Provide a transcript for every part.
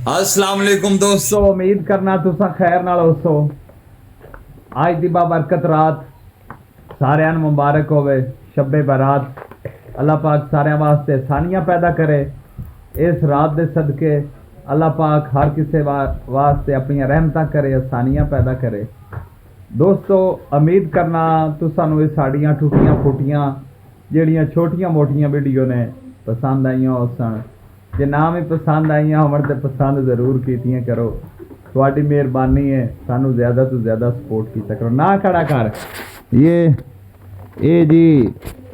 अस्सलाम वालेकुम दोस्तों, उम्मीद करना तुसा खैर नाल होसो। आज दी बाबरकत रात सारियां नूं मुबारक होवे। शब्बे बारात अल्लाह पाक सारियां वास्ते आसानियां पैदा करे। इस रात दे सदके अल्लाह पाक हर किसे वास्ते अपनी रहमतां करे, आसानियां पैदा करे। दोस्तों, उम्मीद करना तुसां नूं साड़ियां टुटियां फुटियां ਜਿਹੜੀਆਂ ਛੋਟੀਆਂ ਮੋਟੀਆਂ ਵੀਡੀਓ ਨੇ पसंद आईयां होसन। जे ना भी पसंद आईयां होवन ते पसंद ज़रूर कीतियां करो। तुहाडी मेहरबानी है, सानू ज़्यादा तो ज़्यादा सपोर्ट कीता करो। ना खड़ा कर ये जी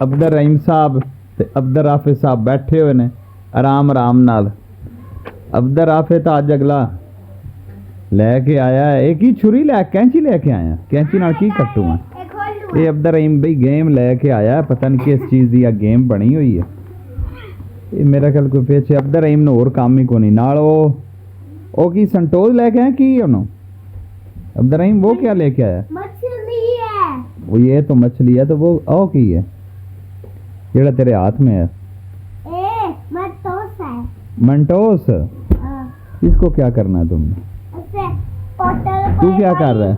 अब्दुल रहीम साहब ते अब्दुल राफे साहब बैठे हुए ने आराम आराम नाल। अब्दुल राफे तो अज अगला लैके आया है। एक ही छुरी लै कैंची लैके आया, कैंची नाल की कट्टू मैं। ये अब्दुल रहीम भाई गेम लैके आया, पता नहीं किस चीज़ की गेम बनी हुई है। ये मेरा ख्याल कोई पीछे अब्दुल रहीम ने होर काम ही को नहीं नाल ओ की संटोज लेके आया की उन्होंने। अब्दुल रहीम वो क्या लेके आया? मछली है। वो ये तो मछली है, तो वो ओ की है जेड़ा तेरे हाथ में है? मंटोस है। मंटोस? इसको क्या करना है तुमने? तू क्या कर रहा है?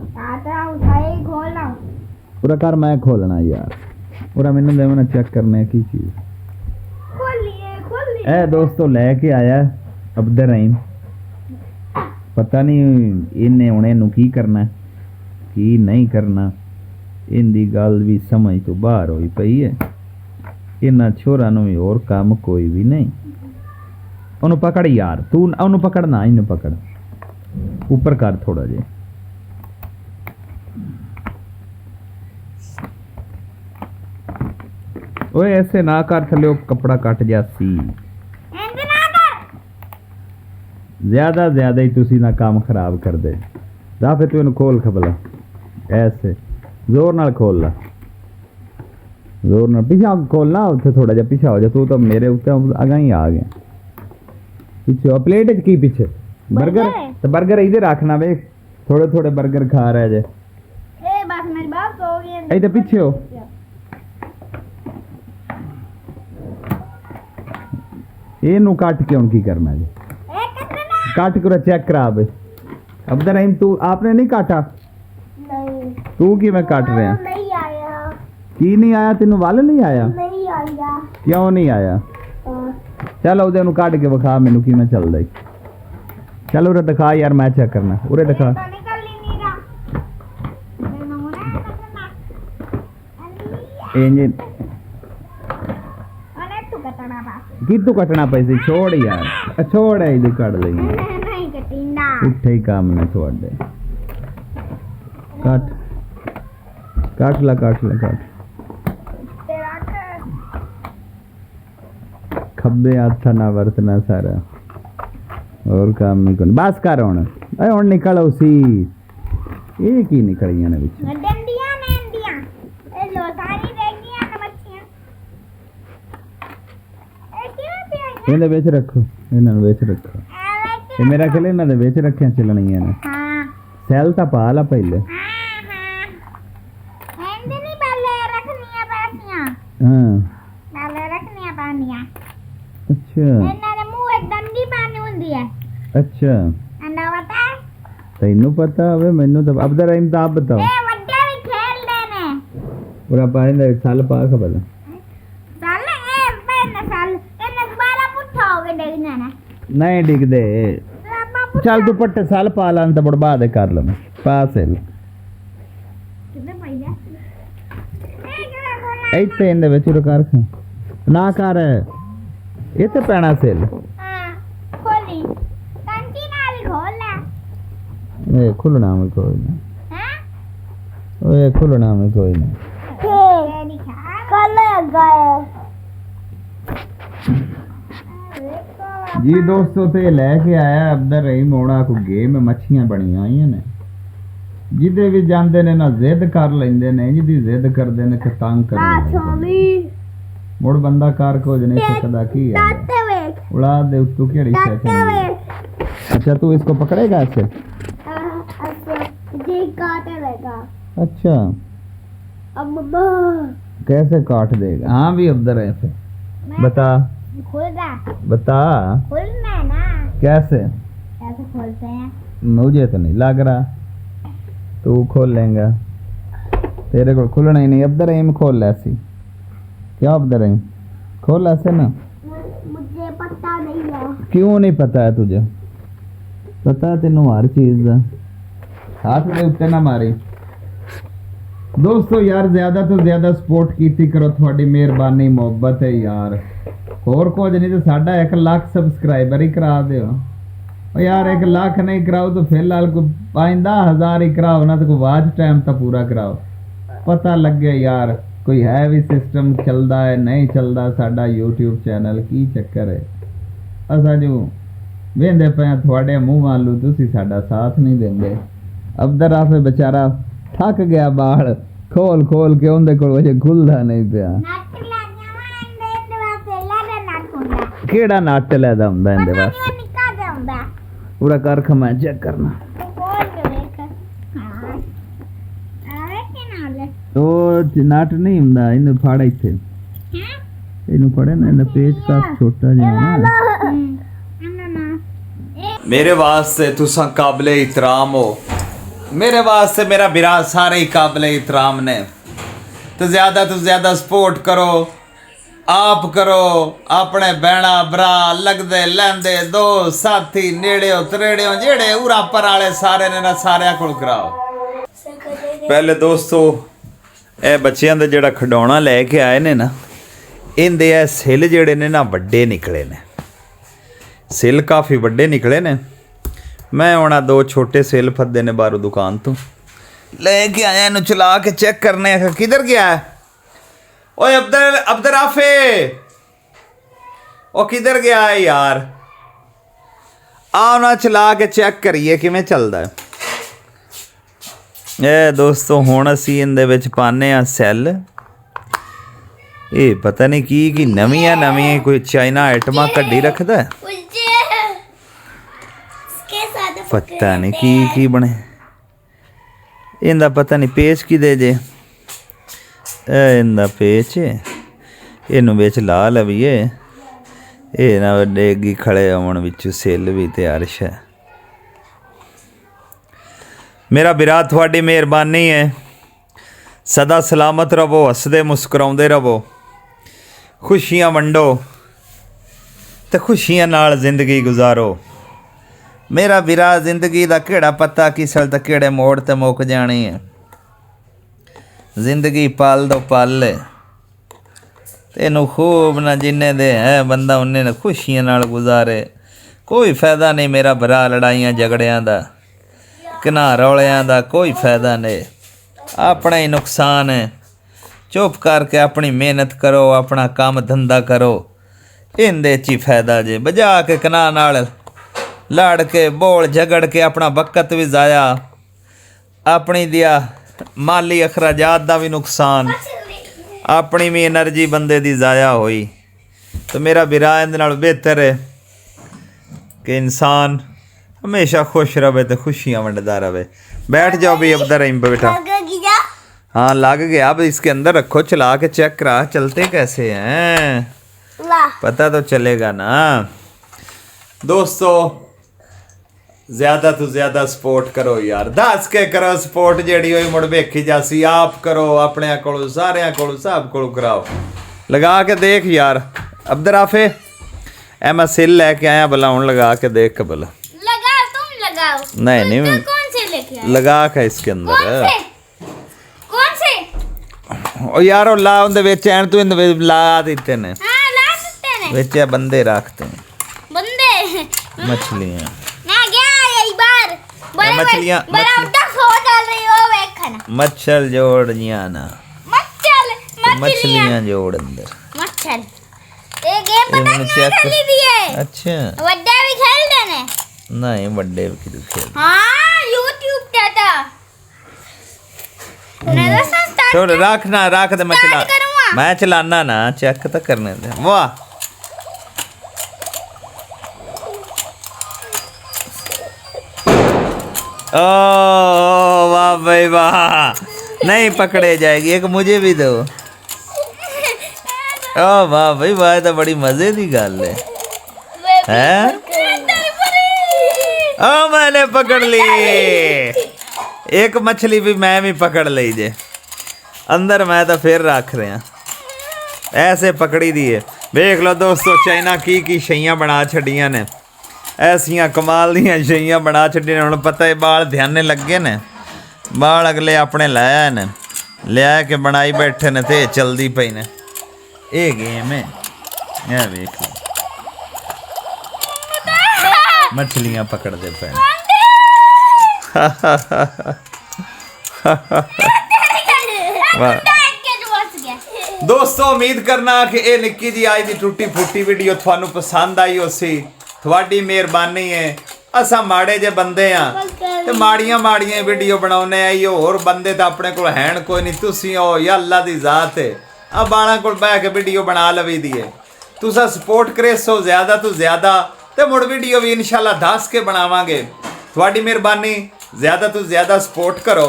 पूरा कर, मैं खोलना यार पूरा मैंने देवना चेक करने की चीज। ए दोस्तों लैके आया अब्दुल रहीम, पता नहीं इन्हें हुणे नूं की करना की नहीं करना। इनदी गल भी समझ तो बाहर होई पई है। इन्हां छोरा नूं भी होर काम कोई भी नहीं। ओनू पकड़ यार, तू ओनू पकड़ ना, इन्हें पकड़ ऊपर कर थोड़ा जे। ओए ऐसे ना कर, थले कपड़ा कट जासी। ज्यादा ज्यादा ही तुसी ना काम खराब कर दे। राफे तू इन्हू खोल खबला, ऐसे जोर नाल खोल ला, जोर नाल पीछा खोलना। उत्थे थोड़ा जा पीछा हो जा, तू तो मेरे उत्ते अगा ही आ गया। पीछे प्लेट च की पीछे बर्गर, तो बर्गर इधर रखना वे, थोड़े थोड़े बर्गर खा रहे जे। बस मेरी बात हो गई। इधर पीछे हो, इनू काट के उनकी करना जी, काट कर चेक करा बे। अब्दुल रहीम तू आपने नहीं काटा? नहीं। तू की मैं काट रहे हैं? नहीं आया। की नहीं आया? तेनू वाल नहीं आया? नहीं आया। क्यों नहीं आया? चल उधर नु काट के विखा मैनू की मैं चल रही। चल उरे दिखा यार, मैं चेक करना। उरे दिखा। इंजन की तू कटना पैसे छोड़ यार, छोड़ है इधर काट ले। नहीं कटिंदा उठे ही काम ने छोड़ दे। काट काट ला, काट ला, काट। खब्बे हाथ ना वरतना सारा, और काम नहीं करना। बस कर हुण, अरे हुण निकल उसी। ये की निकलियां ने विच डंडियां ने डंडियां ए लो सारी देगियां ने मच्छियां। ए क्यों पे इन्हें विच रखो, इन्हां नूं विच रखो। ये मेरा ख्याल इन्हां दे विच रखियां चलणियां ने। हां सैल तां पा ला पहले। हां हैंड नहीं पहले रखनियां पैसियां। हां पहले रखनियां पानियां। अच्छा इन्हां दे मुंह एक डंडी पानी हुंदी है। अच्छा अंडा पता है? तैनू पता होवे, मैनू तो। अब्दुल रहीम तो आप बताओ। ए वड्डे भी खेलदे ने। पूरा पानी दे साल पा खबर साल ए पहले साल इन्हें दोबारा पुट्ठा हो गए देखना ना। नहीं डिग दे। चल तू पट्टे साल पा लान तो बड़बा दे कर लम पास है। कितने पैसे? ਇੱਥੇ ਇਹਦੇ ਵਿੱਚ ਰਕਾਰ ਨਾ ਕਰ, ਇਹ ਤੇ ਪੈਣਾ ਸੇਲ। हां खोली टंकी ना भी खोल ले। ਇਹ ਖੁੱਲਣਾ ਮੈਂ ਕੋਈ ਨਾ, हैं ਓਏ ਖੁੱਲਣਾ ਮੈਂ ਕੋਈ ਨਾ। कल गए जी दोस्तों, ते लेके आया अब्दुल रहीम होना को गेम मच्छियां बनी आई ने। जिदे भी जांदे ने ना जिद कर लेंदे ने, जिदी जिद करदे ने कि तंग कर मुड़ बंदा कार को नहीं सकदा की है। उड़ा दे तू केड़ी सेकंड। अच्छा तू इसको पकड़ेगा ऐसे? जी काटेगा। अच्छा अब कैसे काट देगा? हाँ भी अब्दुल ऐसे बता, खुल रहा, बता खुलना ना कैसे? कैसे खोलते हैं? मुझे तो नहीं लग रहा तू खोल लेगा, तेरे को खुलना ही नहीं। अब्दुल रहीम खोल ऐसी क्या? अब्दुल रहीम खोल ऐसे ना। मुझे पता नहीं है। क्यों नहीं पता है तुझे? पता है तेनों हर चीज का। हाथ में उत्ते ना मारी। दोस्तों यार ज्यादा तो ज्यादा सपोर्ट कीती करो, थोड़ी मेहरबानी मोहब्बत है यार। होर कुछ नहीं तो साडा 1 लाख सब्सक्राइबर ही करा दियो। और यार 1 लाख नहीं कराओ तो फिलहाल को 5-10 हज़ार ही कराओ ना, तो को वाच टाइम तो पूरा कराओ, पता लगे यार कोई है भी सिस्टम चलता है नहीं चलता साडा यूट्यूब चैनल, की चक्कर है। असा जो वेंदे पे थोड़े मुंह वालू तुसी साडा साथ नहीं देंगे। अब्दुल राफे बेचारा थक गया, बाहर खोल खोल के उनके कोल वजे खुलदा नहीं पिया। नट लगा मैं इंदे वास्ते लगा नट ਹੁੰਦਾ। केड़ा नट लेदा हुंदा इंदे पता वास्ते? नहीं निका दे ਹੁੰਦਾ। पूरा कर खमा चेक करना। खोल के देख। हां आवे के नाल ਉਹ ਨਟ ਨਹੀਂ ਹੁੰਦਾ, ਇਹਨੂੰ ਫੜ ਇੱਥੇ, हैं? ਇਹਨੂੰ ਫੜੇ ਨਾ, ਇਹਦਾ ਪੇਚਕਸ ਛੋਟਾ ਜਿਹਾ ਨਾ। ना मेरे वास्ते तुसा काबिले इतराम हो, मेरे वास्ते मेरा बिरा सारे ही काबिले इतराम ने। तो ज़्यादा सपोर्ट करो, आप करो, अपने भैणा भरा लगदे लैंदे दो साथी नेड़े तरेड़े जेड़े उरा पर वाले सारे ने ना सारे को कराओ। पहले दोस्तों ਇਹ ਬੱਚਿਆਂ ਦਾ ਜਿਹੜਾ ਖਿਡੌਣਾ ਲੈ ਕੇ ਆਏ ਨੇ ਨਾ, ਇਹਦੇ ਇਹ ਸਿਲ ਜਿਹੜੇ ਨੇ ਨਾ ਵੱਡੇ ਨਿਕਲੇ ਨੇ, ਸਿਲ ਕਾਫੀ ਵੱਡੇ ਨਿਕਲੇ ਨੇ। ਮੈਂ ਹੁਣ 2 ਛੋਟੇ ਸਿਲ ਫੱਦੇ ਨੇ ਬਾਹਰੋਂ ਦੁਕਾਨ ਤੋਂ ਲੈ ਕੇ ਆਇਆ, ਇਹਨੂੰ ਚਲਾ ਕੇ ਚੈੱਕ ਕਰਨੇ ਆ ਕਿਧਰ ਗਿਆ। ਓਏ ਅਬਦਰ ਰਾਫੇ, ਉਹ ਕਿਧਰ ਗਿਆ ਹੈ ਯਾਰ? ਆਹ ਨਾ ਚਲਾ ਕੇ ਚੈੱਕ ਕਰੀਏ ਕਿਵੇਂ ਚੱਲਦਾ ਹੈ। ਇਹ ਦੋਸਤੋ ਹੁਣ ਅਸੀਂ ਇਹਦੇ ਵਿੱਚ ਪਾਉਂਦੇ ਹਾਂ ਸੈੱਲ। ਇਹ ਪਤਾ ਨਹੀਂ ਕੀ ਨਵੀਆਂ ਕੋਈ ਚਾਈਨਾ ਆਈਟਮਾਂ ਕੱਢੀ ਰੱਖਦਾ ਹੈ। इसके साथ ਪਤਾ ਨਹੀਂ ਕੀ ਬਣੇ ਇਹਦਾ, ਪਤਾ ਨਹੀਂ ਪੇਚ ਕਿਦੇ ਜੇ। ਇਹ ਇਹਦਾ ਪੇਚ ਇਹਨੂੰ ਵਿੱਚ ਲਾ ਲਵੀਏ, ਇਹ ਨਾ ਵੱਡੇਗੀ ਖੜੇ ਆਉਣ ਵਿੱਚ ਸੈੱਲ ਵੀ ਤਿਆਰ ਹੈ। मेरा बिरा थोड़ी मेहरबानी है, सदा सलामत रवो, हसदे मुस्कुराउंदे रवो, खुशियां वंडो ते खुशियां नाल जिंदगी गुजारो। मेरा बिरा जिंदगी दा केड़ा पता किसल ते केड़े मोड़ ते मुक जानी है। जिंदगी पाल दो पाल तेनू खूब ना जिन्ने दे है बंदा उन्ने ने खुशियां नाल गुजारे। कोई फायदा नहीं मेरा बिरा लड़ाइयां झगड़ियां दा, घना रौलियां दा कोई फायदा नहीं, अपना ही नुकसान है। चुप करके अपनी मेहनत करो, अपना काम धंधा करो, इंदे च ही फायदा जे। बजा के घना नाल लड़ के बोल झगड़ के अपना वक्त भी ज़ाया, अपनी दिया माली अखराजात दा भी नुकसान, अपनी भी एनर्जी बंदे दी ज़ाया होई। तो मेरा बिरा इहदे नाल बेहतर है कि इंसान हमेशा खुश रहे तो खुशियाँ वंडदा रहे। बैठ जाओ भी अब्दुल रहीम बेटा। हाँ लग गया, अब इसके अंदर रखो, चला के चेक करा चलते कैसे हैं, पता तो चलेगा ना। दोस्तों ज़्यादा तो ज़्यादा सपोर्ट करो यार, दस के करो सपोर्ट जेड़ी हुई मुड़ वेखी जासी। आप करो अपने को सारे को सब को कराओ, लगा के देख यार। अब्दुल राफे ए मैं सिल लैके आया, भला हूँ लगा के देख के भला। नहीं कौन से लेके आए? लगा के इसके अंदर कौन से? ओ यार ओ ला उनदे विच ऐन तू इंदे विच ला दिते ने। हां ला देते ने, विच बंदे रखते हैं, बंदे मछलियां ना गया यही बार बड़े मछलियां बड़ा उल्टा सो डाल रही हो देखना। मच्छर जोड़ियां ना, मछलियां जोड़ अंदर मच्छर। ये गेम पता नहीं खेली दी है। अच्छा वड्डे भी खेल देने नहीं बड़े की खेल। हां YouTube पे था नजर संस्था। छोड़ रखना, रख दे, मैं चलाना ना, चेक तो करने दे। वाह ओ वाह भाई वाह, नहीं पकड़े जाएगी, एक मुझे भी दो। ओ वाह भाई वाह, तो बड़ी मजे की गल है। ओ मैंने पकड़ ली। एक मछली भी मैं भी पकड़ ली जे अंदर, मैं तो फिर रख रहा ऐसे पकड़ी दी है। देख लो दोस्तों चाइना की शइयां बना छड़ियां ने, ऐसियां कमाल दियां शइयां बना छड़ियां ने। हुण पता है बाल ध्याने लगे ने, बाल अगले अपने लाया ने, लिया के बनाई बैठे ने ते चलदी पई ने। ये गेम है, ये देख लो मछलियां पकड़ते पे। वाह दोस्तों, उम्मीद करना कि ये निक्की जी आज की टुटी फुटी वीडियो थानू पसंद आई होसी। थोड़ी मेहरबानी है, असा माड़े जे बंदे हाँ ते माड़ियां माड़ियां वीडियो बनाने आई। होर बंदे तो अपने को हैन कोई नहीं, तुसी हो या अल्लाह दी जात है। अब बाणा को बह के वीडियो बना लवी दी है। तुसा सपोर्ट करे सो ज़्यादा तो ज़्यादा, तो मुड़ वीडियो भी इंशाल्लाह दस के बनावांगे। थोड़ी मेहरबानी, ज़्यादा तो ज़्यादा सपोर्ट करो,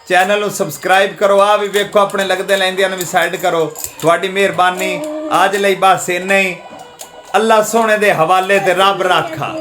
चैनल को सबसक्राइब करो। आ भी वेखो अपने लगते लैंदियां भी साइड करो। थोड़ी मेहरबानी, आज लई बस इन्ना ही। अल्लाह सोने दे हवाले ते रब राखा।